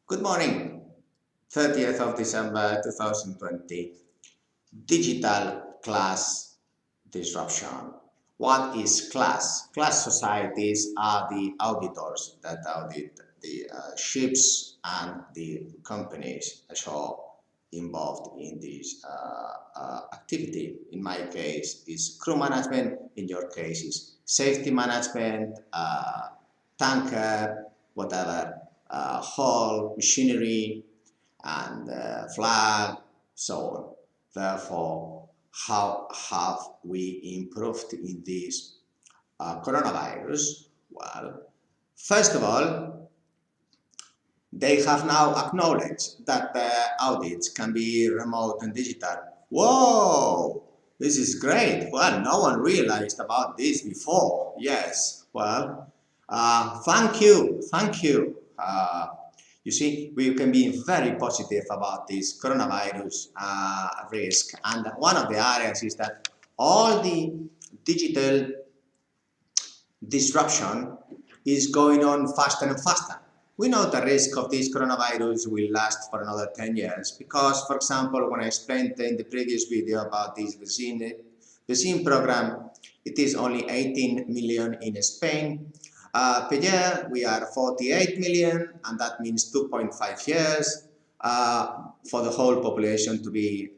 Good morning, 30th of December 2020. Digital class disruption. What is class? Class societies are the auditors that audit the ships and the companies ashore involved in this activity. In my case, is crew management. In your case, is safety management, tanker, whatever, hull, machinery, and flag, so on. Therefore, how have we improved in this coronavirus? Well, first of all, they have now acknowledged that the audits can be remote and digital. Whoa, this is great. Well, no one realized about this before. Yes, well, thank you, thank you. You see, we can be very positive about this coronavirus risk. And one of the areas is that all the digital disruption is going on faster and faster. We know the risk of this coronavirus will last for another 10 years because, for example, when I explained in the previous video about this vaccine program, it is only 18 million in Spain. Per year, we are 48 million, and that means 2.5 years for the whole population to be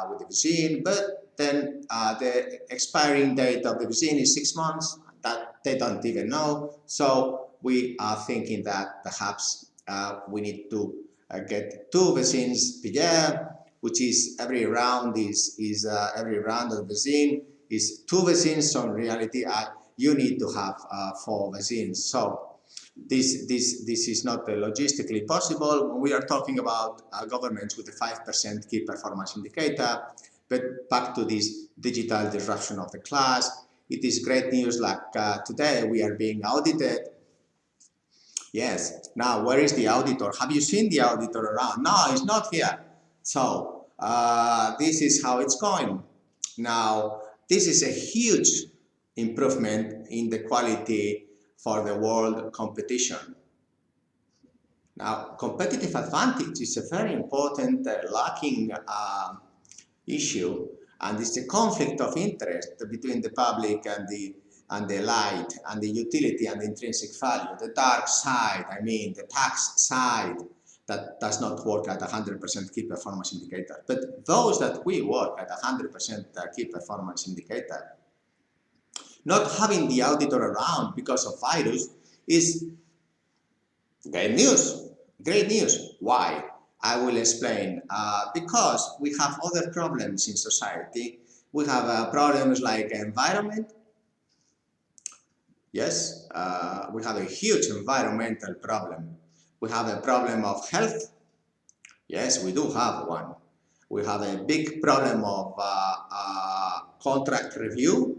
with the vaccine. But then the expiring date of the vaccine is 6 months. That they don't even know. So we are thinking that perhaps we need to get 2 vaccines per year, which is every round every round of vaccine is 2 vaccines. So in reality, you need to have 4 vaccines. So this is not logistically possible when we are talking about governments with a 5% key performance indicator. But back to this digital disruption of the class. It is great news like today we are being audited. Yes, now where is the auditor? Have you seen the auditor around? No, he's not here. So this is how it's going. Now, this is a huge improvement in the quality for the world competition. Now, competitive advantage is a very important lacking issue, and it's a conflict of interest between the public and the light and the utility and the intrinsic value. The dark side, I mean the tax side, that does not work at 100% key performance indicator. But those that we work at 100% key performance indicator, not having the auditor around because of virus is great news. Great news. Why? I will explain. Because we have other problems in society. We have problems like environment. Yes, we have a huge environmental problem. We have a problem of health. Yes, we do have one. We have a big problem of contract review.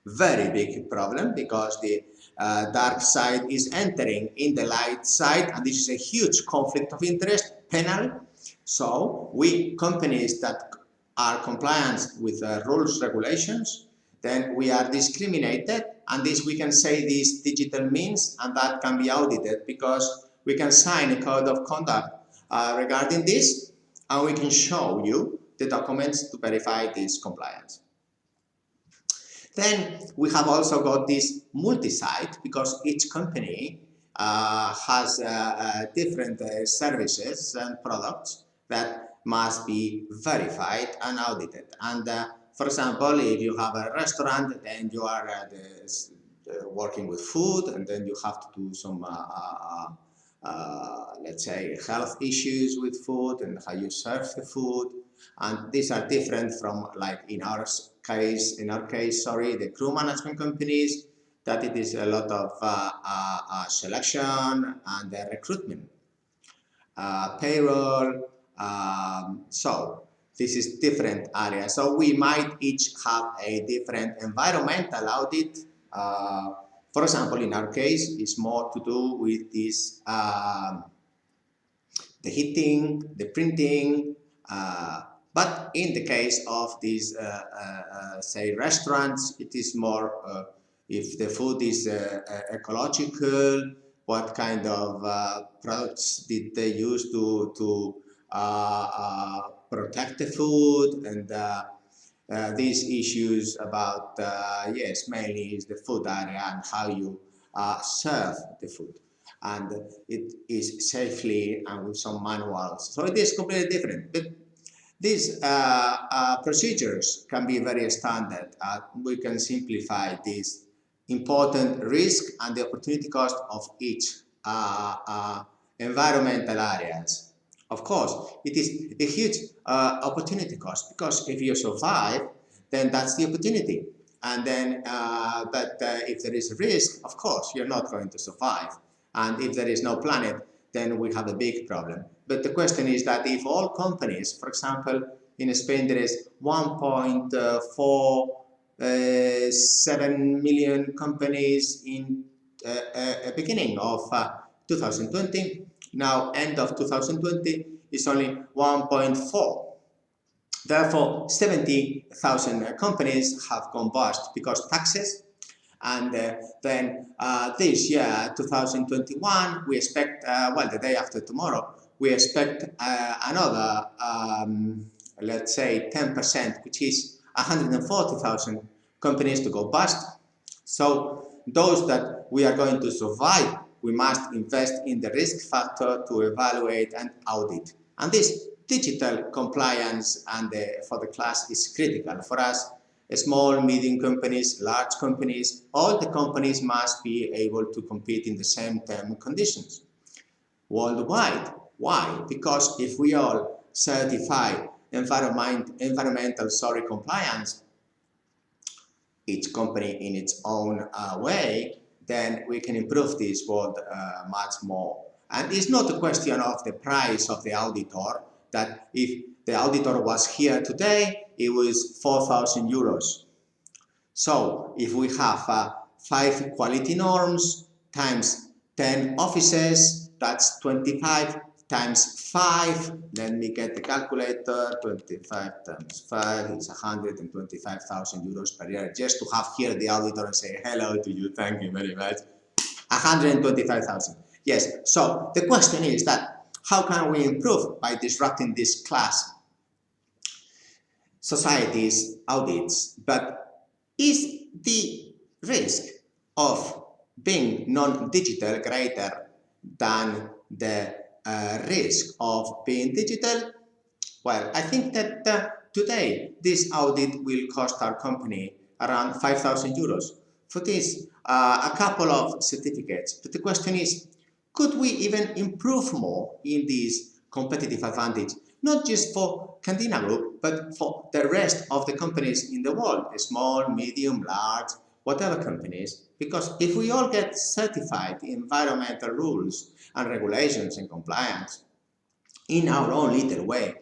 Very big problem because the dark side is entering in the light side, and this is a huge conflict of interest, penal. So we companies that are compliant with rules, regulations, then we are discriminated, and this we can say this digital means, and that can be audited because we can sign a code of conduct regarding this, and we can show you the documents to verify this compliance. Then we have also got this multi-site because each company has different services and products that must be verified and audited. And for example, if you have a restaurant, then you are working with food, and then you have to do some, let's say, health issues with food and how you serve the food. And these are different from, like in our case, the crew management companies, that it is a lot of selection and recruitment, payroll. So this is different areas. So we might each have a different environmental audit. For example, in our case, it's more to do with this, the heating, the printing, but in the case of these, say, restaurants, it is more if the food is ecological, what kind of products did they use to protect the food, and these issues about, yes, mainly is the food area and how you serve the food. And it is safely and with some manuals. So it is completely different. But these procedures can be very standard. We can simplify this important risk and the opportunity cost of each environmental areas. Of course, it is a huge opportunity cost, because if you survive, then that's the opportunity. And then, if there is a risk, of course, you're not going to survive. And if there is no planet, then we have a big problem. But the question is that if all companies, for example, in Spain there is 1.47 million companies in beginning of 2020. Now, end of 2020 is only 1.4. Therefore, 70,000 companies have gone bust because taxes. And then this year, 2021, we expect, well, the day after tomorrow, we expect another, let's say, 10%, which is 140,000 companies to go bust. So those that we are going to survive, we must invest in the risk factor to evaluate and audit. And this digital compliance and for the class is critical for us. Small, medium companies, large companies, all the companies must be able to compete in the same terms and conditions worldwide. Why? Because if we all certify environmental compliance, each company in its own way, then we can improve this world much more. And it's not a question of the price of the auditor, that if the auditor was here today, it was 4,000 euros. So if we have 5 quality norms times 10 offices, that's 25 times 5. Let me get the calculator. 25 times 5 is 125,000 euros per year, just to have here the auditor and say hello to you, thank you very much. 125,000. Yes, so the question is that how can we improve by disrupting this class society's audits? But is the risk of being non-digital greater than the risk of being digital? Well, I think that today this audit will cost our company around 5,000 euros. For this, a couple of certificates. But the question is, could we even improve more in this competitive advantage? Not just for Candina Group, but for the rest of the companies in the world, small, medium, large, whatever companies. Because if we all get certified in environmental rules and regulations and compliance in our own little way,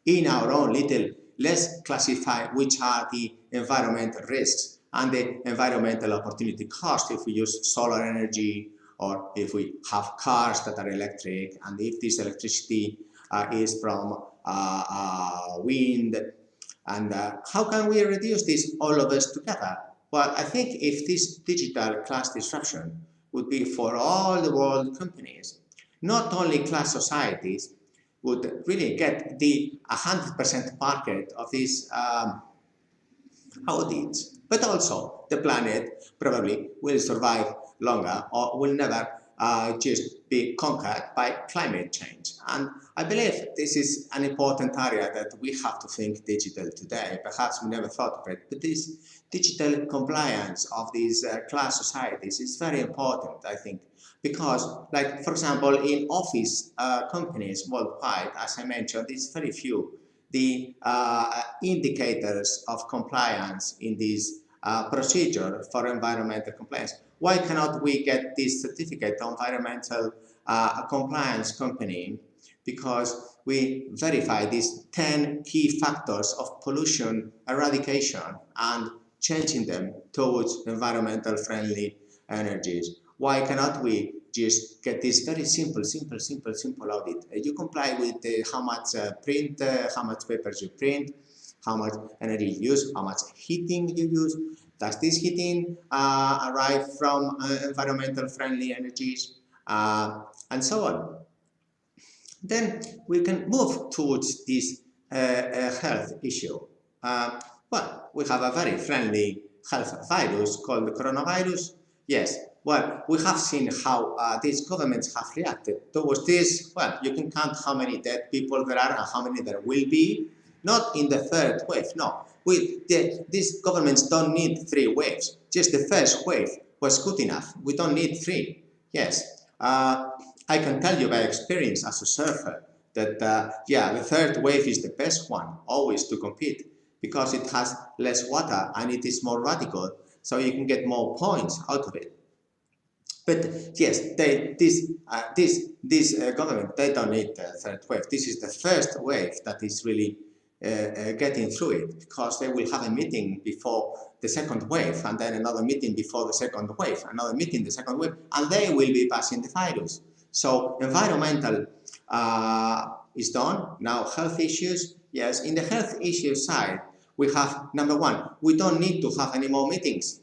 in our own little, let's classify which are the environmental risks and the environmental opportunity cost if we use solar energy, or if we have cars that are electric, and if this electricity is from wind, and how can we reduce this all of us together? Well, I think if this digital class disruption would be for all the world companies, not only class societies would really get the 100% market of these audits, but also the planet probably will survive longer or will never just be conquered by climate change. And I believe this is an important area that we have to think digital today. Perhaps we never thought of it, but this digital compliance of these class societies is very important, I think, because, like, for example, in office companies worldwide, as I mentioned, it's very few. The indicators of compliance in this procedure for environmental compliance. Why cannot we get this certificate of environmental compliance company? Because we verify these 10 key factors of pollution eradication and changing them towards environmental friendly energies. Why cannot we just get this very simple audit? You comply with how much print, how much papers you print, how much energy you use, how much heating you use. Does this heating arrive from environmental friendly energies? and so on. Then we can move towards this health issue. Well, we have a very friendly health virus called the coronavirus. Yes, well, we have seen how these governments have reacted towards this. Well, you can count how many dead people there are and how many there will be. Not in the third wave, no. These governments don't need 3 waves. Just the first wave was good enough. We don't need 3. Yes. I can tell you by experience as a surfer that, yeah, the third wave is the best one, always to compete, because it has less water and it is more radical, so you can get more points out of it. But yes, this government, they don't need the third wave. This is the first wave that is really getting through it, because they will have a meeting before the second wave, and then another meeting before the second wave, another meeting the second wave, and they will be passing the virus. So environmental is done. Now health issues. Yes, in the health issue side, we have number 1, we don't need to have any more meetings.